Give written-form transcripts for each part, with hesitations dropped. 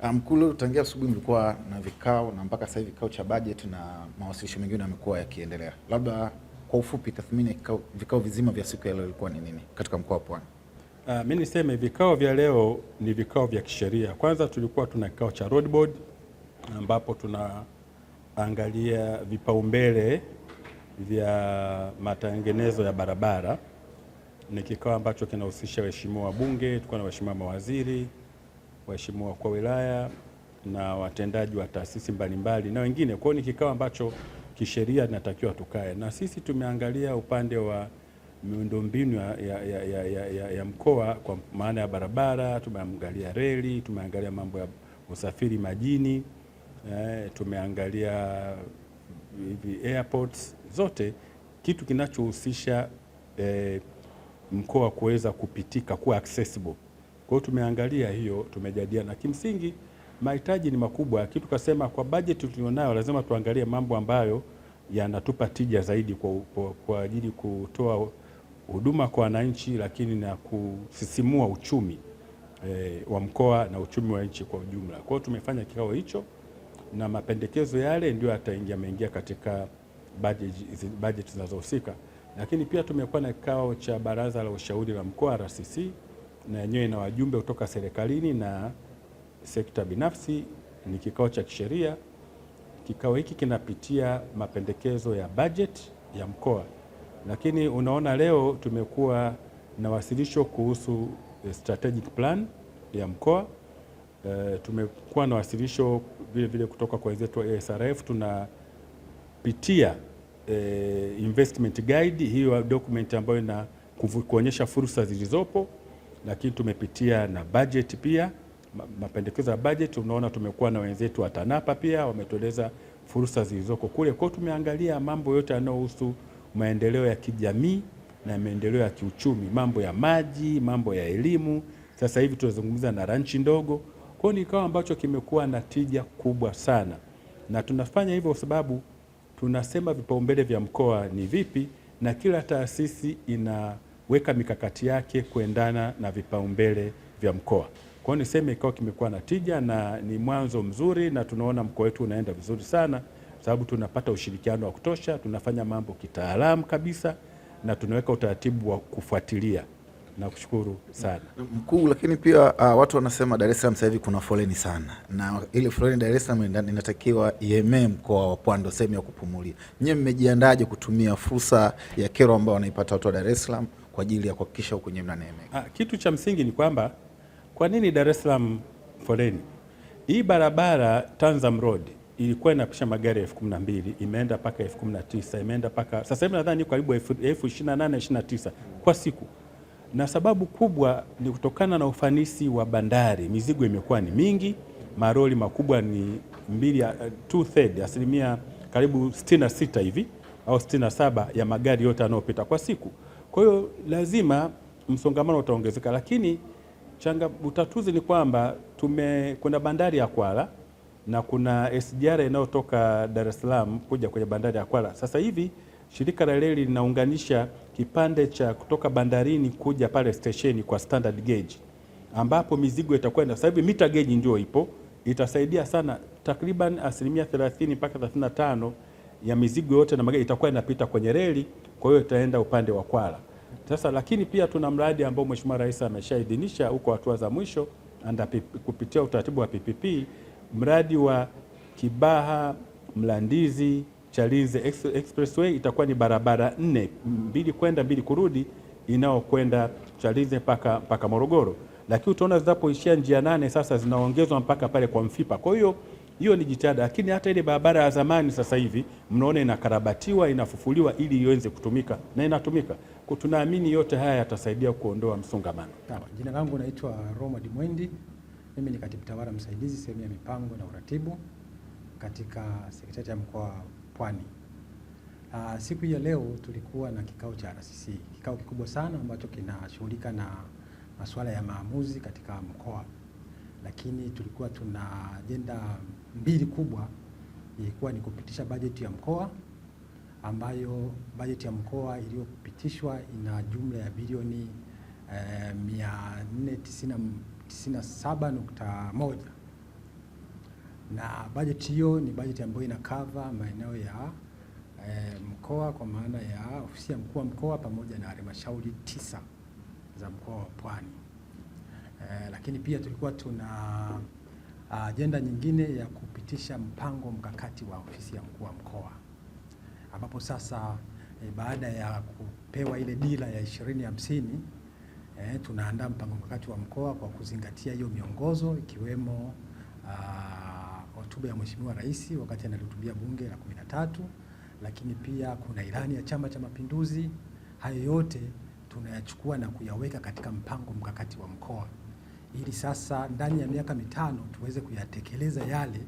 Mkulu, tangia asubuhi mlikuwa na vikao na mpaka sasa hivi vikao cha budget na mawasilisho mengine yamekuwa yakiendelea. Labda kwa ufupi tathmini ya vikao vizima vya siku ya leo ilikuwa ni nini katika mkoa wa Pwani? Mimi niseme vikao vya leo ni vikao vya kisheria. Kwanza tulikuwa tuna kikao cha road board ambapo tunaangalia vipaumbele vya matengenezo ya barabara. Ni kikao ambacho kinahusisha waheshimiwa wabunge, tulikuwa na waheshimiwa mawaziri, waheshimiwa wakuu wa wilaya na watendaji wa taasisi mbalimbali na wengine. Kwa hiyo ni kikao ambacho kisheria tunatakiwa tukae, na sisi tumeangalia upande wa miundombinu ya mkoa kwa maana ya barabara, tumeangalia reli, tumeangalia mambo ya usafiri majini, tumeangalia hivi airports zote, kitu kinachohusisha mkoa kuweza kupitika, kuwa accessible. Kwa hiyo tumeangalia hiyo, tumejadiliana, na kimsingi mahitaji ni makubwa. Kitu kasema kwa bajeti tulionayo lazima tuangalie mambo ambayo yanatupa tija zaidi kwa ajili kutoa huduma kwa wananchi, lakini na kusisimua uchumi wa mkoa na uchumi wa nchi kwa ujumla. Kwa hiyo tumefanya kikao hicho na mapendekezo yale ndio yameingia katika bajeti zinazohusika. Lakini pia tumekuwa na kikao cha baraza la ushauri la mkoa RCC, na yenyewe na wajumbe kutoka serikalini na sekta binafsi. Ni kikao cha kisheria. Kikao hiki kinapitia mapendekezo ya bajeti ya mkoa, lakini unaona leo tumekuwa na wasilisho kuhusu strategic plan ya mkoa. Tumekuwa na wasilisho vile vile kutoka kwa wenzetu wa ASRF. Tunapitia investment guide, hiyo document ambayo ina kuonyesha fursa zilizopo, lakini tumepitia na budget pia, mapendekezo ya budget. Unaona tumekuwa na wenzetu wa TANAPA pia wametueleza fursa zilizoko kule. Kwa hiyo tumeangalia mambo yote yanayohusu maendeleo ya kijamii na maendeleo ya kiuchumi, mambo ya maji, mambo ya elimu. Sasa hivi tunazungumza na ranchi ndogo. Kwa hiyo ni kikao ambacho kimekuwa na tija kubwa sana, na tunafanya hivyo kwa sababu tunasema vipaumbele vya mkoa ni vipi, na kila taasisi inaweka mikakati yake kuendana na vipaumbele vya mkoa. Kwa hiyo niseme kikao kimekuwa na tija na ni mwanzo mzuri, na tunaona mkoa wetu unaenda vizuri sana sababu tunapata ushirikiano wa kutosha, tunafanya mambo kitaalamu kabisa na tunaweka utaratibu wa kufuatilia. Na kushukuru sana Mkuu, lakini pia watu wanasema Dar es Salaam sasa hivi kuna foleni sana, na ile foleni Dar es Salaam inatakiwa iemee mkoa wa Pwani, ndio sehemu ya kupumulia. Nyinyi mmejiandaje kutumia fursa ya kero ambao wanaipata watu wa Dar es Salaam kwa ajili ya kuhakikisha huko nyinyi mnaneemeka? Kitu cha msingi ni kwamba kwa nini Dar es Salaam foleni? Hii barabara Tanzam Road ilikuwa inapisha magari 12,000, imeenda mpaka 19,000, imeenda mpaka sasa hivi nadhani karibu 28,000 29 kwa siku. Na sababu kubwa ni kutokana na ufanisi wa bandari. Mizigo imekuwa ni mingi, maroli makubwa ni 2/3, asilimia karibu 66 hivi au 67 ya magari yote yanayopita kwa siku. Kwa hiyo lazima msongamano utaongezeka, lakini utatuzi ni kwamba kuna bandari ya Kwala na kuna SGR inayotoka Dar es Salaam kuja kwenye bandari ya Kwala. Sasa hivi shirika la reli linaunganisha kipande cha kutoka bandarini kuja pale stesheni kwa standard gauge, ambapo mizigo itakuwa sasa hivi meter gauge ndio ipo, itasaidia sana. Takriban asilimia 30 mpaka 35 ya mizigo yote na magari itakuwa inapita kwenye reli, kwa hiyo itaenda upande wa Kwala. Sasa lakini pia tuna mradi ambao Mheshimiwa Rais ameshaidhinisha huko hatua za mwisho kupitia utaratibu wa PPP, mradi wa Kibaha Mlandizi Chalinze Expressway. Itakuwa ni barabara 4, 2 kwenda 2 kurudi, inaokwenda Chalinze mpaka Morogoro, lakini utaona zinapoishia njia 8 sasa zinaongezwa mpaka pale kwa Mfipa. Kwa hiyo ni jitihada, lakini hata ile barabara ya zamani sasa hivi mnaona inakarabatiwa, inafufuliwa ili iweze kutumika na inatumika. Tunaamini yote haya yatasaidia kuondoa msongamano. Jina langu naitwa Romad Mwendi. Mimi ni katibu tawala msaidizi sehemu ya mipango na uratibu katika sekretarieti ya mkoa wa Pwani. Siku ya leo tulikuwa na kikao cha RCC, kikao kikubwa sana ambacho kinashughulika na masuala ya maamuzi katika mkoa, lakini tulikuwa tuna ajenda 2 kubwa. Ilikuwa ni kupitisha bajeti ya mkoa, ambayo bajeti ya mkoa iliyopitishwa ina jumla ya bilioni 497.1 na bajeti hiyo ni bajeti ambayo ina cover maeneo ya mkoa kwa maana ya ofisi ya mkuu wa mkoa pamoja na halmashauri 9 za mkoa wa Pwani. Lakini pia tulikuwa tuna ajenda nyingine ya kupitisha mpango mkakati wa ofisi ya mkuu wa mkoa, ambapo sasa baada ya kupewa ile dira ya 2050 tunaandaa mpango mkakati wa mkoa kwa kuzingatia hiyo miongozo, ikiwemo hotuba ya Mheshimiwa Rais wakati analihutubia Bunge la 13, lakini pia kuna ilani ya Chama cha Mapinduzi. Hayo yote tunayachukua na kuyaweka katika mpango mkakati wa mkoa, ili sasa ndani ya miaka 5 tuweze kuyatekeleza yale,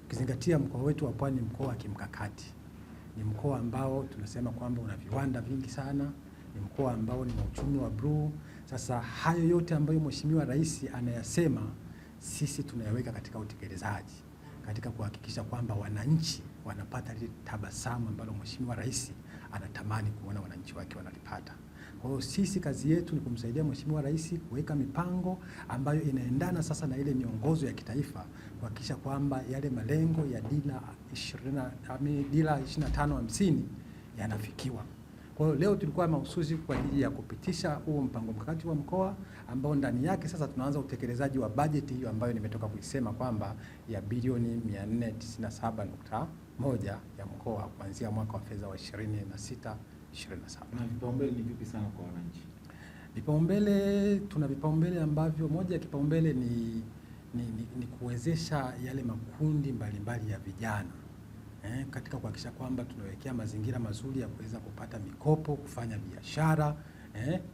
ukizingatia mkoa wetu wa Pwani mkoa wa kimkakati. Ni mkoa ambao tunasema kwamba una viwanda vingi sana, ni mkoa ambao ni wa uchumi wa bluu. Sasa hayo yote ambayo Mheshimiwa Rais anayasema, sisi tunayaweka katika utekelezaji, katika kuhakikisha kwamba wananchi wanapata lile tabasamu ambalo Mheshimiwa Rais anatamani kuona wananchi wake wanalipata. Kwa hiyo sisi kazi yetu ni kumsaidia Mheshimiwa Rais kuweka mipango ambayo inaendana sasa na ile miongozo ya kitaifa, kuhakikisha kwamba yale malengo ya dira 2550 yanafikiwa. Kwa hiyo leo tulikuwa mahususi kwa ajili ya kupitisha huo mpango mkakati wa mkoa ambao ndani yake sasa tunaanza utekelezaji wa bajeti hiyo ambayo nimetoka kuisema kwamba ya bilioni 497.1 ya mkoa kuanzia mwaka wa fedha wa 26/27. Na vipaumbele ni vipi sana kwa wananchi? Vipaumbele, tuna vipaumbele ambavyo moja ya kipaumbele ni kuwezesha yale makundi mbalimbali ya vijana katika kuhakikisha kwamba tunawekea mazingira mazuri ya kuweza kupata mikopo, kufanya biashara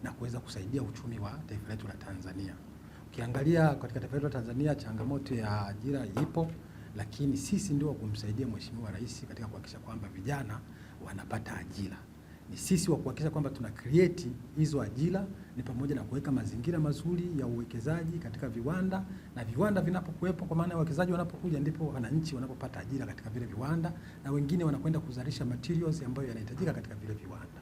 na kuweza kusaidia uchumi wa taifa letu la Tanzania. Ukiangalia katika taifa letu la Tanzania changamoto ya ajira ipo, lakini sisi ndio kumsaidia Mheshimiwa Rais katika kuhakikisha kwamba vijana wanapata ajira. Ni sisi wa kuhakikisha kwamba tuna create hizo ajira, ni pamoja na kuweka mazingira mazuri ya uwekezaji katika viwanda, na viwanda vinapokuwepo, kwa maana wawekezaji wanapokuja, ndipo wananchi wanapopata ajira katika vile viwanda, na wengine wanakwenda kuzalisha materials ambayo yanahitajika katika vile viwanda.